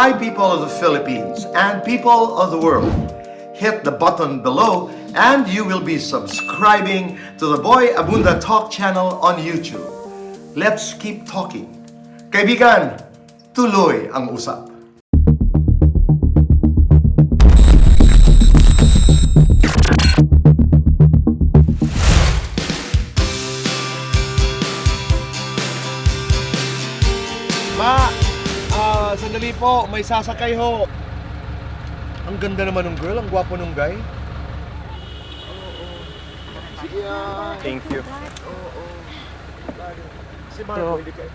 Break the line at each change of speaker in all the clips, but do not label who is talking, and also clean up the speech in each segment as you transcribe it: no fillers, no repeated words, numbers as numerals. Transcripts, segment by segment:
My people of the Philippines and people of the world, hit the button below and you will be subscribing to the Boy Abunda Talk channel on YouTube. Let's keep talking. Kaibigan, tuloy ang usap.
Sandali po, may sasakay ho. Ang ganda naman ng girl, ang gwapo ng guy.
Thank you.
Si Marco, hindi ka.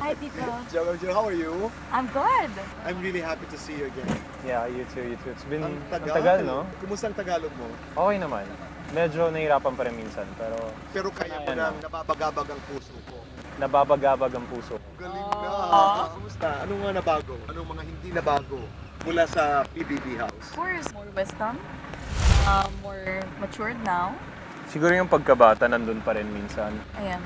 Hi, Tito.
Joe, how are you?
I'm good.
I'm really happy to see you again.
Yeah, you too, you too. It's been
Ang
ang tagal, no?
Kumusta ang Tagalog mo?
Okay naman. Medyo nahihirapan pa rin minsan, pero
Pero kaya mo nang nababagabag ang puso ko.
nababagabag ang puso.
Galing na. Kumusta? Ano nga nabago? Anong mga hindi nabago mula sa PBB house?
Of course, more wisdom, more matured now.
Siguro yung pagkabata nandun pa rin minsan.
Ayan.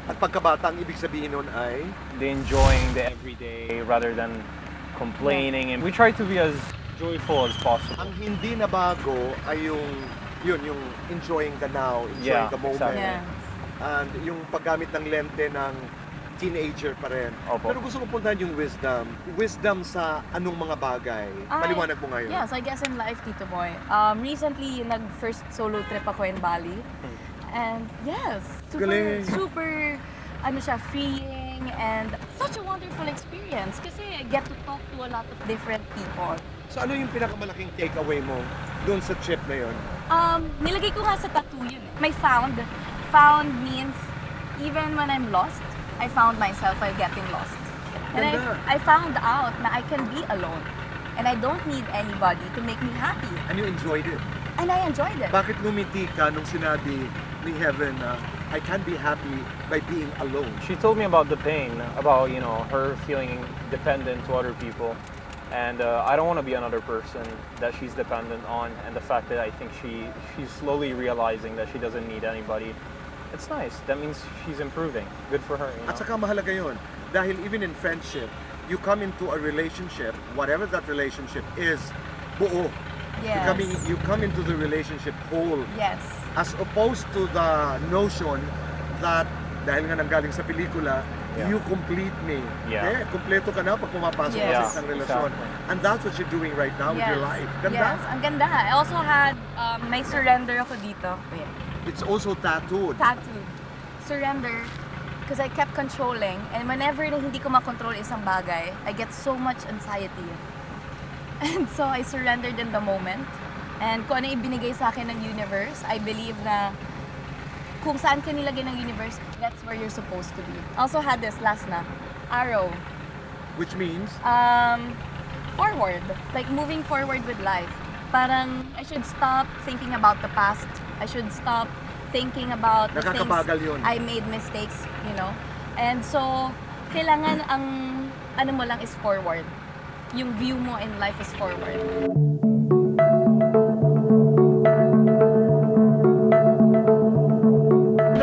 At pagkabata, ang ibig sabihin nun ay
The enjoying the everyday rather than complaining. And we try to be as joyful as possible.
ang hindi nabago ay yung enjoying the now, enjoying
Yeah,
the moment.
exactly.
Yeah.
And yung paggamit ng lente ng teenager pa rin.
Opo.
Pero gusto ko puntahan yung wisdom. Wisdom sa anong mga bagay. Paliwanag mo ngayon.
Yes, I guess in life, Tito Boy. Recently, nag-first solo trip ako in Bali. And yes,
Galing.
super, freeing and such a wonderful experience. Kasi I get to talk to a lot of different people.
So ano yung pinakamalaking takeaway mo doon sa trip na yun?
Nilagay ko nga sa tattoo yun. May found. Found means even when I'm lost, I found myself while getting lost. And
Ganda.
I found out na I can be alone. And I don't need anybody to make me happy.
And you enjoyed it?
And I enjoyed it.
Bakit ngumiti ka nung sinabi ni Heaven na I can be happy by being alone?
She told me about the pain, about, her feeling dependent to other people. And I don't want to be another person that she's dependent on. And the fact that I think she's slowly realizing that she doesn't need anybody. It's nice. That means she's improving. Good for her,
At saka mahalaga yun. Dahil even in friendship, you come into a relationship, whatever that relationship is, buo.
Yes.
You come into the relationship whole.
Yes.
As opposed to the notion that, dahil nga nanggaling sa pelikula,
Yeah.
you complete me.
Yeah.
Kompleto ka na pag pumapasok ka
Yes.
sa isang relasyon.
Exactly.
And that's what you're doing right now with your life. Ganda.
Yes, ang ganda. I also had, may surrender ako dito. Wait.
It's also tattooed.
Tattoo. Surrender. Because I kept controlling. And whenever na hindi ko makontrol isang bagay, I get so much anxiety. And so I surrendered in the moment. And kung ano ibinigay sa akin ng universe, I believe na kung saan ka nilagay ng universe, that's where you're supposed to be. Also had this last na, arrow.
Which means,
Forward. Like moving forward with life. Parang I should stop thinking about the past. I should stop thinking about the things
Nakakabagal yun.
I made mistakes, And so, kailangan ang ano mo lang is forward. Yung view mo in life is forward.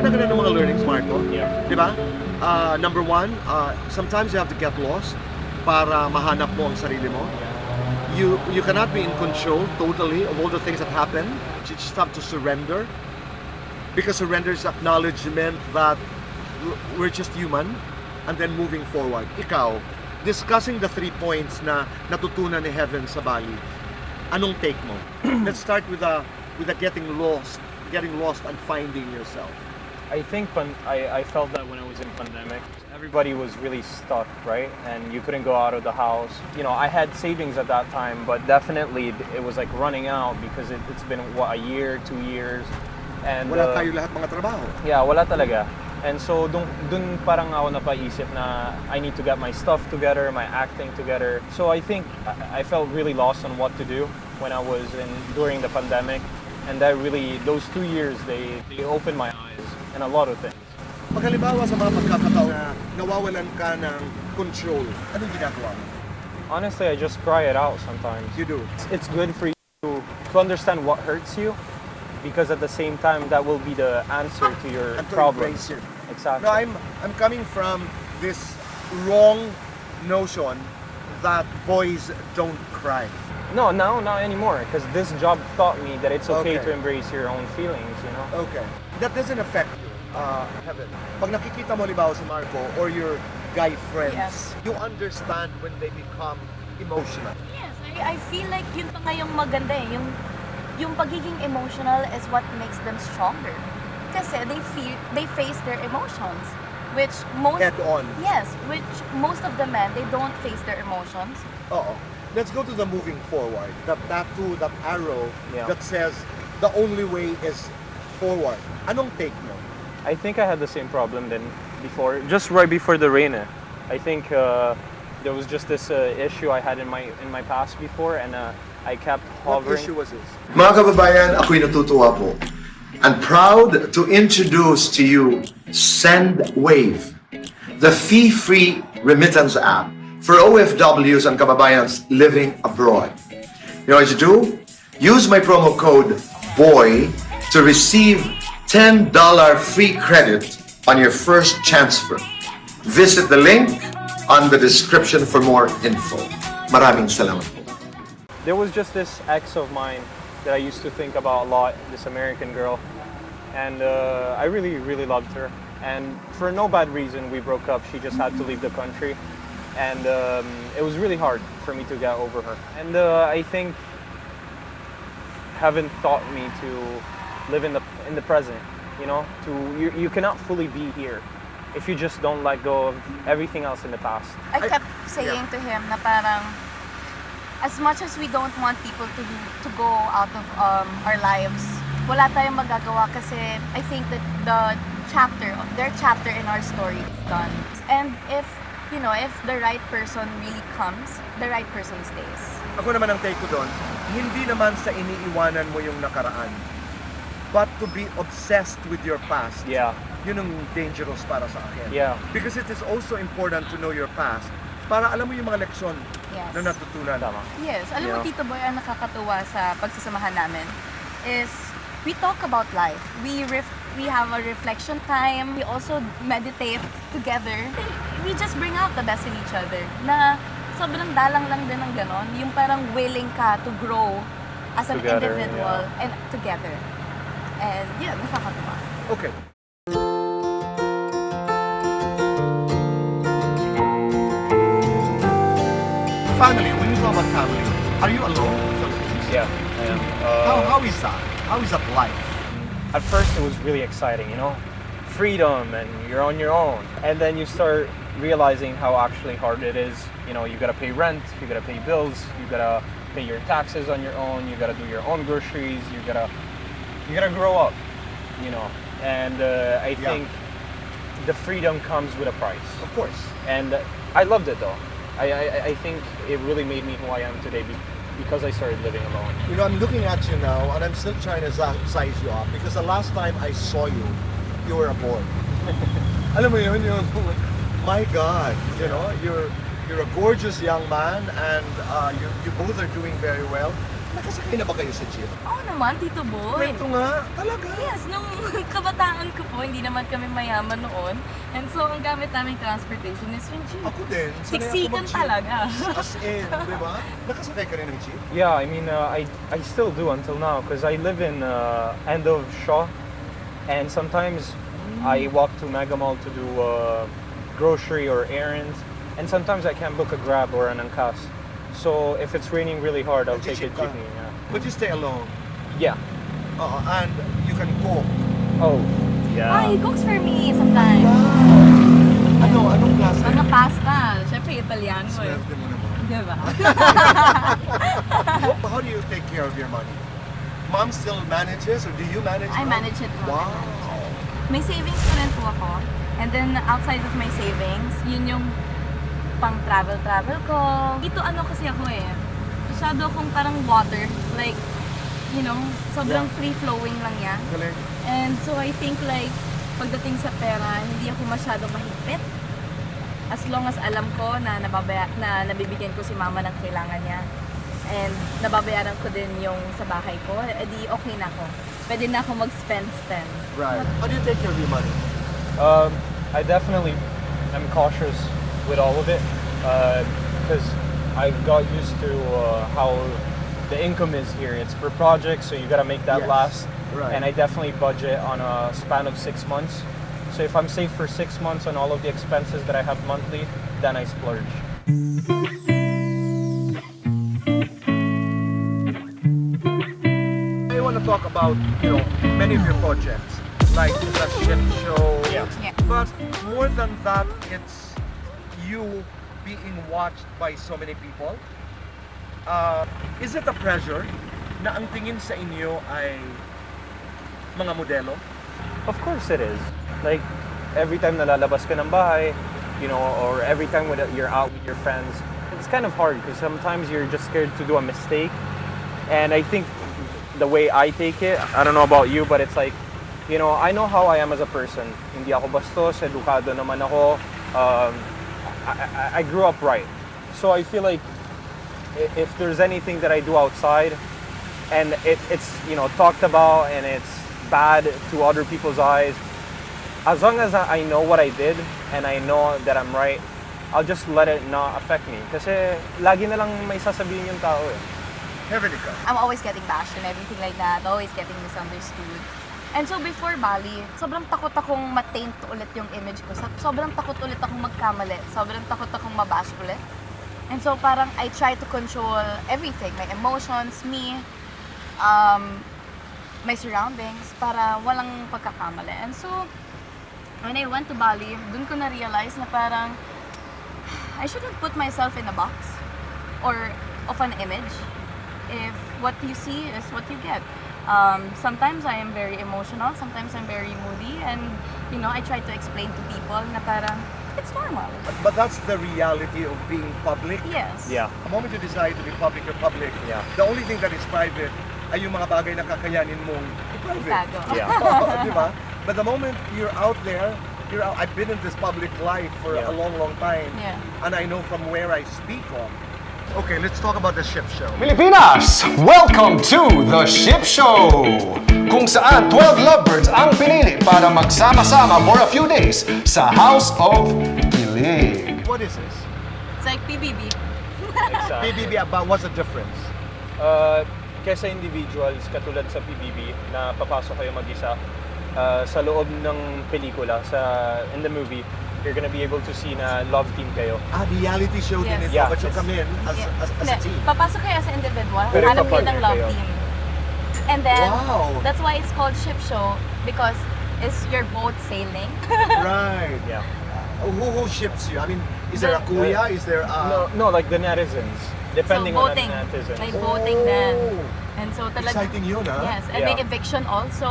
ganda-ganda ng mga learnings, Marco.
Yeah.
Di ba? Number one, sometimes you have to get lost para mahanap mo ang sarili mo. You cannot be in control totally of all the things that happen. You just have to surrender. Because surrender is acknowledgement that we're just human and then moving forward. Ikaw, discussing the 3 points na natutunan ni Heaven sa Bali, anong take mo? Let's start with the getting lost and finding yourself.
I think I felt that when I was in pandemic, everybody was really stuck, right? And you couldn't go out of the house. I had savings at that time, but definitely it was like running out because it's been, a year, 2 years. And
Wala tayo lahat mga trabaho.
yeah, wala talaga. And so dun parang ako napaisip na I need to get my stuff together, my acting together. So I think I felt really lost on what to do when I was during the pandemic. And that really, those 2 years, they opened my eyes in a lot of things.
Pag halimbawa sa mga pagkakataon na nawawalan ka ng control, anong ginagawa mo?
Honestly, I just cry it out sometimes.
You do.
It's good for you to understand what hurts you, because at the same time, that will be the answer to your
And to
problems.
embrace it.
Exactly.
No, I'm coming from this wrong notion that boys don't cry?
No, not anymore. Because this job taught me that it's okay
Okay.
to embrace your own feelings. You know.
Okay. That doesn't affect you, Heaven. Pag nakikita mo libaw si Marco or your guy friends,
Yes.
you understand when they become emotional.
Yes, I feel like yun pa nga yung maganda eh. Yung pagiging emotional is what makes them stronger. Kasi they face their emotions. Which most...
Head on.
Yes, which most of the men, they don't face their emotions.
Oo. Let's go to the moving forward. That tattoo, that arrow
Yeah.
that says the only way is forward. Anong take mo?
I think I had the same problem then before, just right before the rain. I think there was just this issue I had in my past before, and I kept
What
hovering.
issue was this?
Mga kababayan, ako'y natutuwa po. And proud to introduce to you SendWave, the fee-free remittance app for OFWs and kababayans living abroad. You know what you do? Use my promo code BOY to receive $10 free credit on your first transfer. Visit the link on the description for more info. Maraming salamat po.
There was just this ex of mine that I used to think about a lot, this American girl, and I really, really loved her. And for no bad reason, we broke up. She just had to leave the country, and it was really hard for me to get over her. And I think heaven taught me to live in the present. You know, you cannot fully be here if you just don't let go of everything else in the past.
I kept saying to him na parang, as much as we don't want people to go out of our lives, wala tayong magagawa kasi I think that their chapter in our story is done. And if the right person really comes, the right person stays.
Ako naman ang take ko doon, hindi naman sa iniiwanan mo yung nakaraan, but to be obsessed with your past.
Yeah.
Yun ang dangerous para sa akin.
Yeah.
Because it is also important to know your past para alam mo yung mga leksyon
Yes.
na natutunan.
Tama.
Yes, alam mo
Yeah.
Tito Boy, ang nakakatuwa sa pagsasamahan namin is we talk about life. We have a reflection time. We also meditate together. And we just bring out the best in each other. Na sobrang dalang lang din ng ganon. Yung parang willing ka to grow as an
Together,
individual and together. And yeah, nakakatuwa.
Okay. Family, when you talk about family, are you alone in the Philippines?
Yeah, I am.
How is that? How is that life?
At first it was really exciting, you know, freedom and you're on your own. And then you start realizing how actually hard it is. You know, you gotta pay rent, you gotta pay bills, you gotta pay your taxes on your own, you gotta do your own groceries, you gotta grow up, you know. And I think the freedom comes with a price.
Of course.
And I loved it though. I think it really made me who I am today because I started living alone.
You know, I'm looking at you now and I'm still trying to size you up because the last time I saw you, you were a boy. Alam mo yun, my God, you know, you're a gorgeous young man and you both are doing very well. Nakasakay na ba kayo sa jeep?
Oo naman, Tito Boy.
Kwento nga, talaga.
Yes, nung kabataan ko po, hindi naman kami mayaman noon. And so, ang gamit naming transportation is yung jeep.
Ako din. sanay ako
Siksikan
mag-jeep.
talaga.
As in, di ba? Nakasakay ka rin ng jeep?
Yeah, I mean, I still do until now because I live in end of Shaw, and sometimes I walk to Mega Mall to do grocery or errands, and sometimes I can't book a Grab or an Angkas. So if it's raining really hard, I'll take a
Nag-jeep ka.
jeepney. Yeah.
But you stay alone.
Yeah.
And you can cook.
Oh. Yeah.
Ah, he cooks for me sometimes.
Anong klase?
Mga pasta. Siyempre, Italiano eh.
Swerte mo naman.
Diba?
How do you take care of your money? Mom still manages or do you manage?
I
now?
manage it.
Wow.
May savings pa rin po ako. And then, outside of my savings, yun yung pang travel ko. Ito ano kasi ako eh. Masyado akong parang water. Like, you know, sobrang free-flowing lang yan.
Galing.
And so I think like, pagdating sa pera, hindi ako masyado mahigpit. As long as alam ko na nabibigyan ko si mama ng kailangan niya. And nababayaran ko din yung sa bahay ko, edi okay na ako. Pwede na ako mag-spend.
Right. How do you take care of your money?
I definitely am cautious with all of it because I've got used to how the income is here. It's per project, so you gotta make that
Yes,
last.
right.
And I definitely budget on a span of 6 months. So if I'm safe for 6 months on all of the expenses that I have monthly, then I splurge.
I want to talk about, many of your projects, like the ship show.
Yeah.
Yeah.
But more than that, it's you being watched by so many people. Is it a pressure na ang tingin sa inyo ay mga modelo?
Of course it is. Like, every time nalalabas ka ng bahay, or every time you're out with your friends, it's kind of hard because sometimes you're just scared to do a mistake. And I think the way I take it, I don't know about you, but it's like, I know how I am as a person. Hindi ako bastos, edukado naman ako. I grew up right. So I feel like if there's anything that I do outside and it's talked about and it's bad to other people's eyes, as long as I know what I did and I know that I'm right, I'll just let it not affect me. Kasi lagi na lang may sasabihin yung tao eh.
Heavenica.
I'm always getting bashed and everything like that, always getting misunderstood. And so before Bali, sobrang takot akong ma-taint ulit yung image ko. Sobrang takot ulit akong magkamali. Sobrang takot akong mabash ulit. And so parang I try to control everything, my emotions, me, my surroundings, para walang pagkakamali. And so, when I went to Bali, dun ko na-realize na parang I shouldn't put myself in a box or of an image. If what you see is what you get. Sometimes I am very emotional, sometimes I'm very moody, and I try to explain to people na parang it's normal.
But that's the reality of being public.
Yes.
Yeah.
The moment you decide to be public, you're public.
Yeah.
The only thing that is private ay yung mga bagay na kakayanin mong i-private.
Itago.
Yeah.
Di ba? But the moment you're out there, I've been in this public life for
Yeah.
a long, long time.
Yeah.
And I know from where I speak on. Okay, let's talk about the ship show.
Pilipinas, welcome to The Ship Show! Kung saan 12 lovebirds ang pinili para magsama-sama for a few days sa House of Kilig.
What is this?
It's like PBB.
Exactly.
PBB, but what's the difference?
Kesa individuals, katulad sa PBB, na papasok kayo mag-isa, sa loob ng pelikula, in the movie, you're gonna be able to see na love team kayo.
Reality show din
Yes.
ito,
Yeah,
but you
it's-
come in as a
Hindi,
team.
papasok kayo as an individual,
Pero
hanap kayo ng
ipapartner
love
kayo.
team. And then,
Wow.
that's why it's called ship show, because it's your boat sailing.
Right.
Yeah.
Who ships you? I mean, is there a kuya? Is there a...
No, like the netizens. Depending
so
on the
voting,
netizens.
may voting din. And so talaga,
Exciting yun, ha?
yes, and
Yeah.
may eviction also.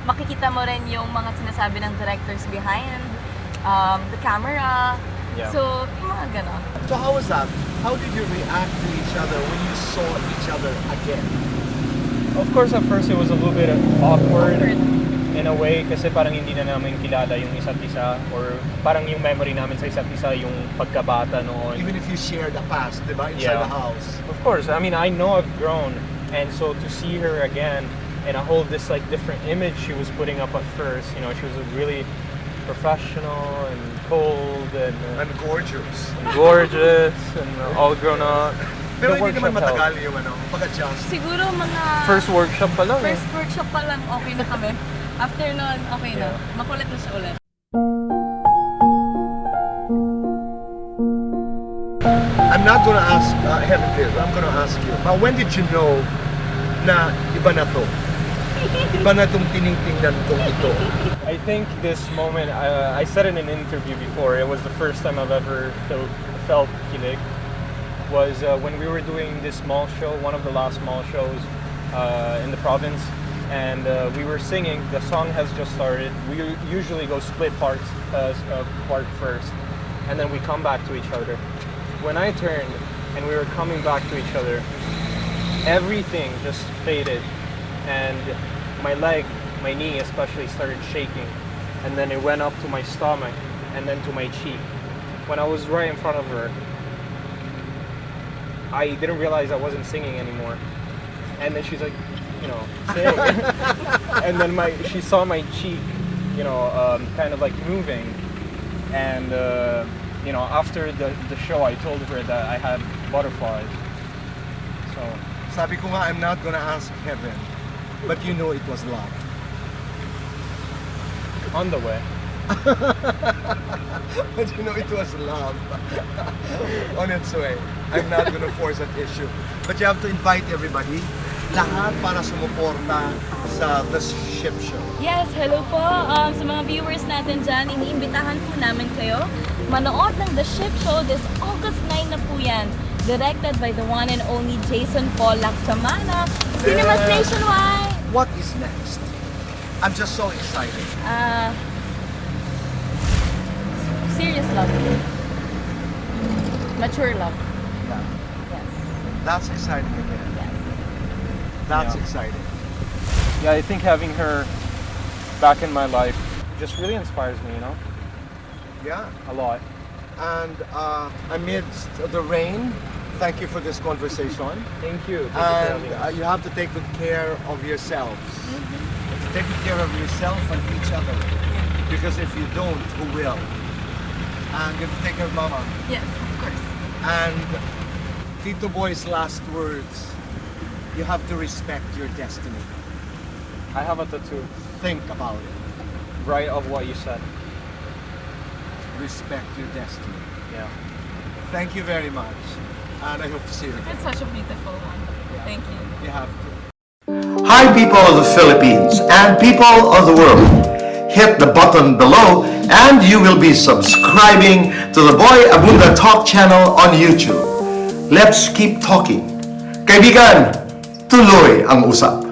Makikita mo rin yung mga sinasabi ng directors behind the camera.
Yeah.
So, yung mga ganon.
So how was that? How did you react to each other when you saw each other again?
Of course, at first it was a little bit awkward
Awkward.
in a way kasi parang hindi na namin kilala yung isa't isa or parang yung memory namin sa isa't isa yung pagkabata noon.
Even if you shared a past, di ba? Inside
Yeah.
the house.
Of course, I mean, I know I've grown, and so to see her again and I hold this like different image she was putting up at first, she was really professional and cold and
I'm gorgeous.
gorgeous and all grown up.
Pero
The
hindi naman
workshop
matagal
helped.
yung pag-adjust.
Siguro mga
First workshop pa lang.
first workshop pa lang okay na kami. After nun, okay na.
Yeah.
Makulit na siya ulit.
I'm not gonna ask Heaven this, I'm gonna ask you. But when did you know na iba na to? Iba na tong tinitingnan kong ito.
I think this moment, I said in an interview before, it was the first time I've ever felt kilig, was when we were doing this mall show, one of the last mall shows in the province, and we were singing, the song has just started, we usually go split part first, and then we come back to each other. When I turned, and we were coming back to each other, everything just faded, and my leg, my knee especially, started shaking, and then it went up to my stomach and then to my cheek. When I was right in front of her, I didn't realize I wasn't singing anymore, and then she's like, sing. And then she saw my cheek, kind of like moving, and after the show I told her that I had butterflies. So
Sabi ko nga, I'm not gonna ask heaven, but you know it was love.
on the way.
But you know it was love. On its way. I'm not gonna force that issue. But you have to invite everybody. Lahat para sumuporta sa The Ship Show.
Yes, hello po. Sa mga viewers natin dyan, iniimbitahan po namin kayo manood ng The Ship Show this August 9 na po yan. Directed by the one and only Jason Paul Laksamana. Cinemas Nationwide!
What is next? I'm just so excited.
Serious love. Mature love.
Yeah.
Yes.
That's exciting again.
Yes.
That's
Yeah.
exciting.
Yeah, I think having her back in my life just really inspires me, you know,
Yeah.
a lot.
And amidst the rain, thank you for this conversation.
Thank you.
And you have to take good care of yourselves. Take good care of yourself and each other. Because if you don't, who will? And you have to take care of Mama.
Yes, of course.
And Tito Boy's last words, you have to respect your destiny.
I have a tattoo,
Think about it.
right, of what you said.
Respect your destiny.
Yeah.
Thank you very much. And I hope to see you again.
It's such a beautiful one. Thank you.
You have to.
Hi, people of the Philippines and people of the world. Hit the button below and you will be subscribing to the Boy Abunda Talk channel on YouTube. Let's keep talking. Kaibigan, tuloy ang usap.